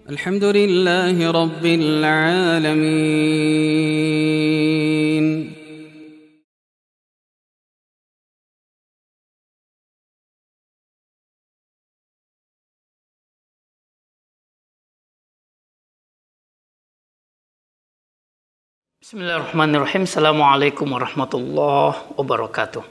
الحمد لله رب العالمين. Bismillahirrahmanirrahim. Assalamualaikum warahmatullahi wabarakatuh.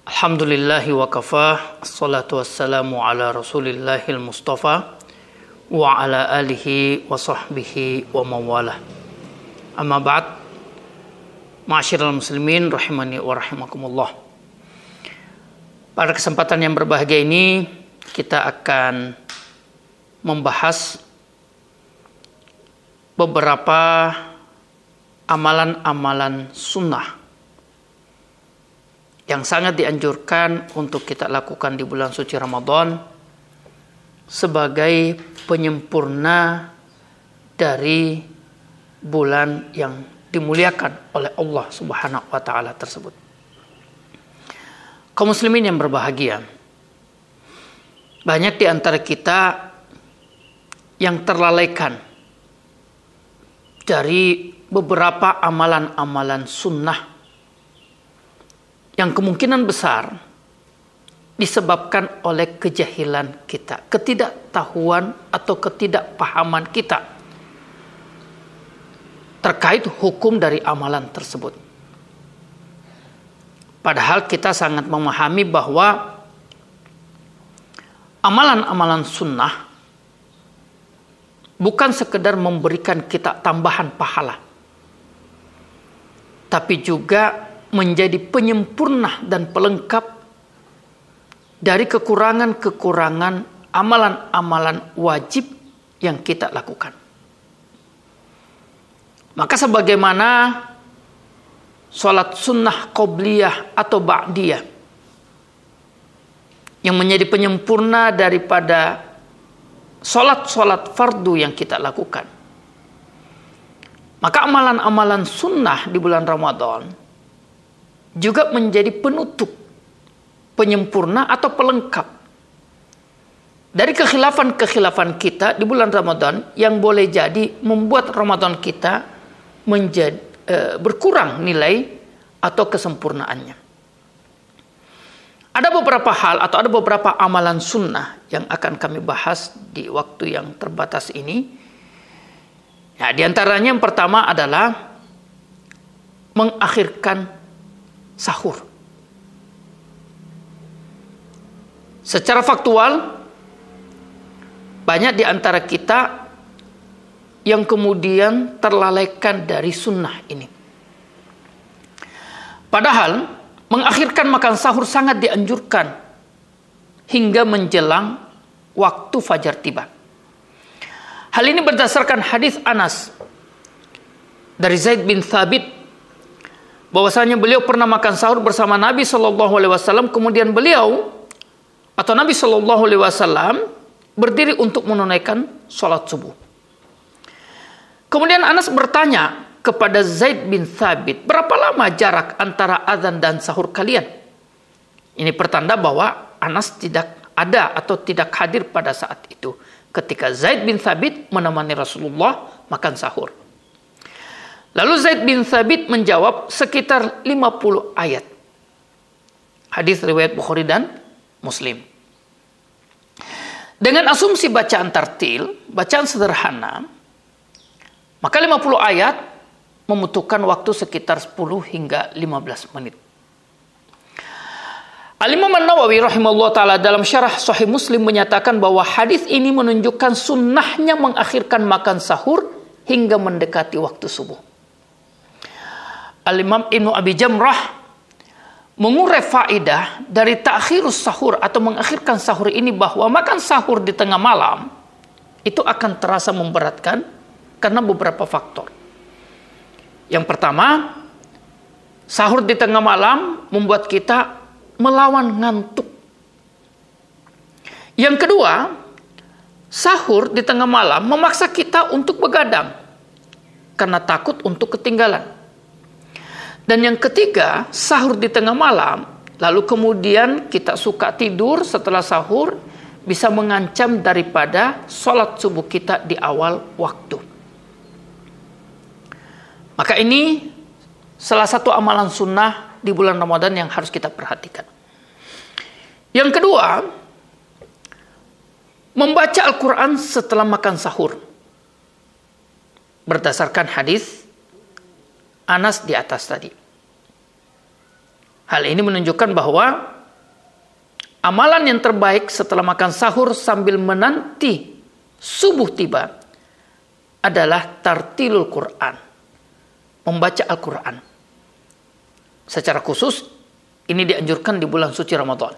Alhamdulillahi wa kafah. Assalatu wassalamu ala rasulillahil mustafa wa ala alihi wa sahbihi wa mawalah. Amma ba'd. Ma'asyiral muslimin rahimani wa rahimakumullah. Pada kesempatan yang berbahagia ini kita akan membahas beberapa amalan-amalan sunnah yang sangat dianjurkan untuk kita lakukan di bulan suci Ramadan sebagai penyempurna dari bulan yang dimuliakan oleh Allah Subhanahu wa taala tersebut. Kaum muslimin yang berbahagia, banyak di antara kita yang terlalaikan dari beberapa amalan-amalan sunnah yang kemungkinan besar disebabkan oleh kejahilan kita, ketidaktahuan atau ketidakpahaman kita terkait hukum dari amalan tersebut. Padahal kita sangat memahami bahwa amalan-amalan sunnah bukan sekedar memberikan kita tambahan pahala, tapi juga menjadi penyempurna dan pelengkap dari kekurangan-kekurangan amalan-amalan wajib yang kita lakukan. Maka sebagaimana sholat sunnah qobliyah atau ba'diyah yang menjadi penyempurna daripada sholat-sholat fardu yang kita lakukan, maka amalan-amalan sunnah di bulan Ramadan juga menjadi penutup, penyempurna atau pelengkap dari kekhilafan-kekhilafan kita di bulan Ramadan yang boleh jadi membuat Ramadan kita menjadi berkurang nilai atau kesempurnaannya. Ada beberapa hal atau ada beberapa amalan sunnah yang akan kami bahas di waktu yang terbatas ini. Nah, di antaranya yang pertama adalah mengakhirkan sahur. Secara faktual, banyak di antara kita yang kemudian terlalaikan dari sunnah ini. Padahal, mengakhirkan makan sahur sangat dianjurkan hingga menjelang waktu fajar tiba. Hal ini berdasarkan hadis Anas dari Zaid bin Thabit, bahwasanya beliau pernah makan sahur bersama Nabi SAW, kemudian beliau atau Nabi SAW berdiri untuk menunaikan sholat subuh. Kemudian Anas bertanya kepada Zaid bin Thabit, berapa lama jarak antara azan dan sahur kalian? Ini pertanda bahwa Anas tidak ada atau tidak hadir pada saat itu ketika Zaid bin Thabit menemani Rasulullah makan sahur. Lalu Zaid bin Thabit menjawab sekitar 50 ayat. Hadis riwayat Bukhari dan Muslim. Dengan asumsi bacaan tartil, bacaan sederhana, maka 50 ayat membutuhkan waktu sekitar 10 hingga 15 menit. Al-Imam An-Nawawi rahimahullah ta'ala dalam syarah Sahih Muslim menyatakan bahwa hadis ini menunjukkan sunnahnya mengakhirkan makan sahur hingga mendekati waktu subuh. Al-Imam Ibnu Abi Jamrah mengurai faedah dari ta'khirus sahur atau mengakhirkan sahur ini bahwa makan sahur di tengah malam itu akan terasa memberatkan karena beberapa faktor. Yang pertama, sahur di tengah malam membuat kita melawan ngantuk. Yang kedua, sahur di tengah malam memaksa kita untuk begadang karena takut untuk ketinggalan. Dan yang ketiga, sahur di tengah malam, lalu kemudian kita suka tidur setelah sahur, bisa mengancam daripada sholat subuh kita di awal waktu. Maka ini salah satu amalan sunnah di bulan Ramadan yang harus kita perhatikan. Yang kedua, membaca Al-Quran setelah makan sahur. Berdasarkan hadis Anas di atas tadi. Hal ini menunjukkan bahwa amalan yang terbaik setelah makan sahur sambil menanti subuh tiba adalah tartilul Quran. Membaca Al-Quran. Secara khusus, ini dianjurkan di bulan suci Ramadan.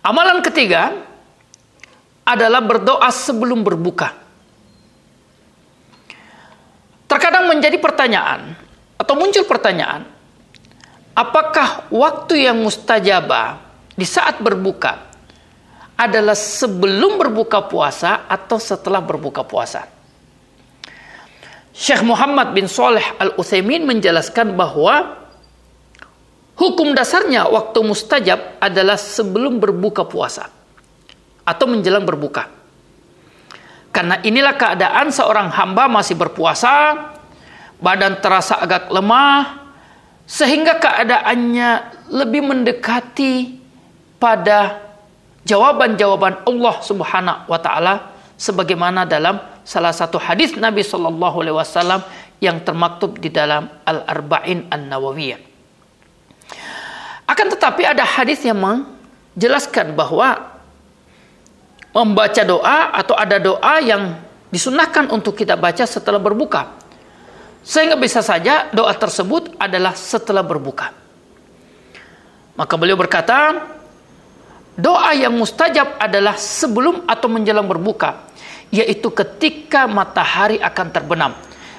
Amalan ketiga adalah berdoa sebelum berbuka. Terkadang menjadi pertanyaan atau muncul pertanyaan, apakah waktu yang mustajabah di saat berbuka adalah sebelum berbuka puasa atau setelah berbuka puasa? Syekh Muhammad bin Shalih Al-Utsaimin menjelaskan bahwa hukum dasarnya waktu mustajab adalah sebelum berbuka puasa atau menjelang berbuka. Karena inilah keadaan seorang hamba masih berpuasa, badan terasa agak lemah, sehingga keadaannya lebih mendekati pada jawaban-jawaban Allah Subhanahu wa taala sebagaimana dalam salah satu hadis Nabi sallallahu alaihi wasallam yang termaktub di dalam Al-Arba'in An-Nawawiyah. Akan tetapi ada hadis yang menjelaskan bahwa membaca doa atau ada doa yang disunahkan untuk kita baca setelah berbuka. Sehingga bisa saja doa tersebut adalah setelah berbuka. Maka beliau berkata, doa yang mustajab adalah sebelum atau menjelang berbuka, yaitu ketika matahari akan terbenam.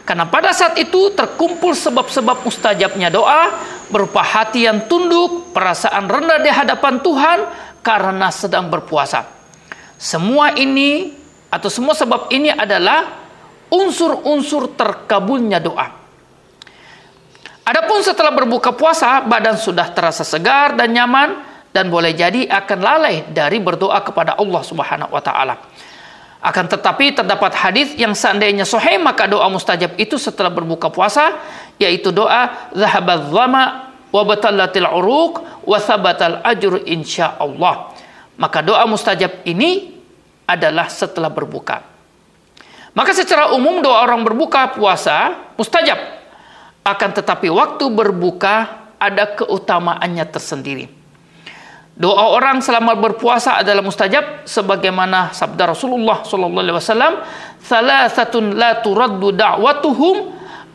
Karena pada saat itu terkumpul sebab-sebab mustajabnya doa, berupa hati yang tunduk, perasaan rendah di hadapan Tuhan karena sedang berpuasa. Semua ini atau semua sebab ini adalah unsur-unsur terkabulnya doa. Adapun setelah berbuka puasa, badan sudah terasa segar dan nyaman dan boleh jadi akan lalai dari berdoa kepada Allah Subhanahu wa taala. Akan tetapi terdapat hadis yang seandainya sahih maka doa mustajab itu setelah berbuka puasa, yaitu doa zahabadz dhama wa batallatil uruq wa thabatal ajru insyaallah. Maka doa mustajab ini adalah setelah berbuka. Maka secara umum doa orang berbuka puasa mustajab. Akan tetapi waktu berbuka ada keutamaannya tersendiri. Doa orang selama berpuasa adalah mustajab sebagaimana sabda Rasulullah sallallahu alaihi wasallam, "Tsalathatun la turaddu da'watuhum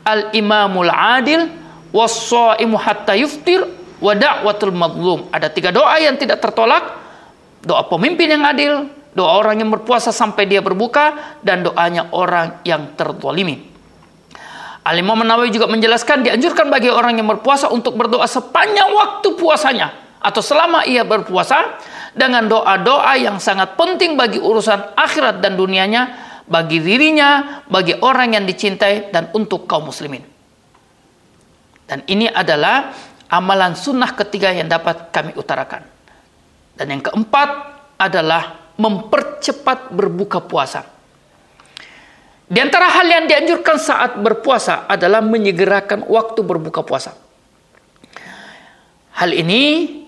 al-imamul 'adil was-sha'imu hatta yuftir wa da'watul madlum." Ada 3 doa yang tidak tertolak. Doa pemimpin yang adil, doa orang yang berpuasa sampai dia berbuka, dan doanya orang yang terzalimi. Al-Imam Nawawi juga menjelaskan dianjurkan bagi orang yang berpuasa untuk berdoa sepanjang waktu puasanya atau selama ia berpuasa dengan doa-doa yang sangat penting bagi urusan akhirat dan dunianya, bagi dirinya, bagi orang yang dicintai, dan untuk kaum muslimin. Dan ini adalah amalan sunnah ketiga yang dapat kami utarakan. Dan yang keempat adalah mempercepat berbuka puasa. Di antara hal yang dianjurkan saat berpuasa adalah menyegerakan waktu berbuka puasa. Hal ini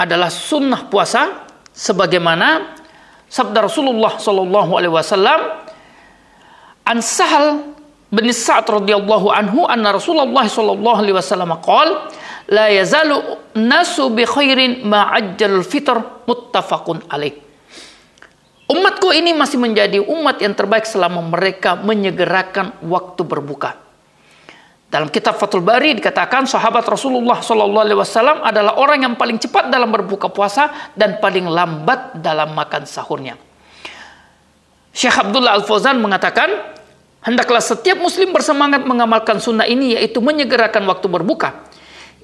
adalah sunnah puasa sebagaimana sabda Rasulullah sallallahu alaihi wasallam an Sahal bin Sa'ad radhiyallahu anhu anna Rasulullah sallallahu alaihi wasallam qala la yazalu nasu bi khairin ma ajjalul fitr muttafaqun alaih. Umatku ini masih menjadi umat yang terbaik selama mereka menyegerakan waktu berbuka. Dalam kitab Fathul Bari dikatakan sahabat Rasulullah SAW adalah orang yang paling cepat dalam berbuka puasa dan paling lambat dalam makan sahurnya. Syekh Abdullah Al-Fauzan mengatakan, hendaklah setiap muslim bersemangat mengamalkan sunnah ini, yaitu menyegerakan waktu berbuka.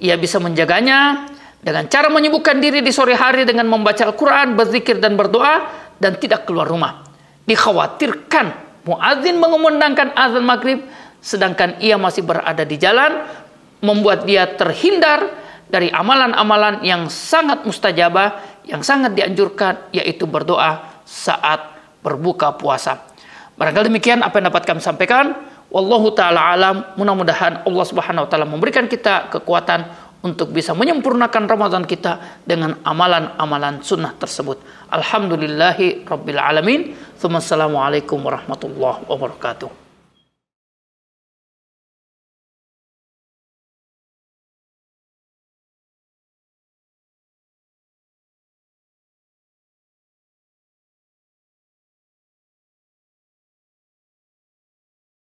Ia bisa menjaganya dengan cara menyibukkan diri di sore hari dengan membaca Al-Quran, berzikir dan berdoa, dan tidak keluar rumah. Dikhawatirkan muadzin mengumandangkan azan maghrib sedangkan ia masih berada di jalan, membuat dia terhindar dari amalan-amalan yang sangat mustajabah, yang sangat dianjurkan yaitu berdoa saat berbuka puasa. Barangkali demikian apa yang dapat kami sampaikan. Wallahu ta'ala alam. Mudah-mudahan Allah Subhanahu wa taala memberikan kita kekuatan untuk bisa menyempurnakan Ramadan kita dengan amalan-amalan sunnah tersebut. Alhamdulillahi rabbil alamin. Assalamualaikum warahmatullahi wabarakatuh.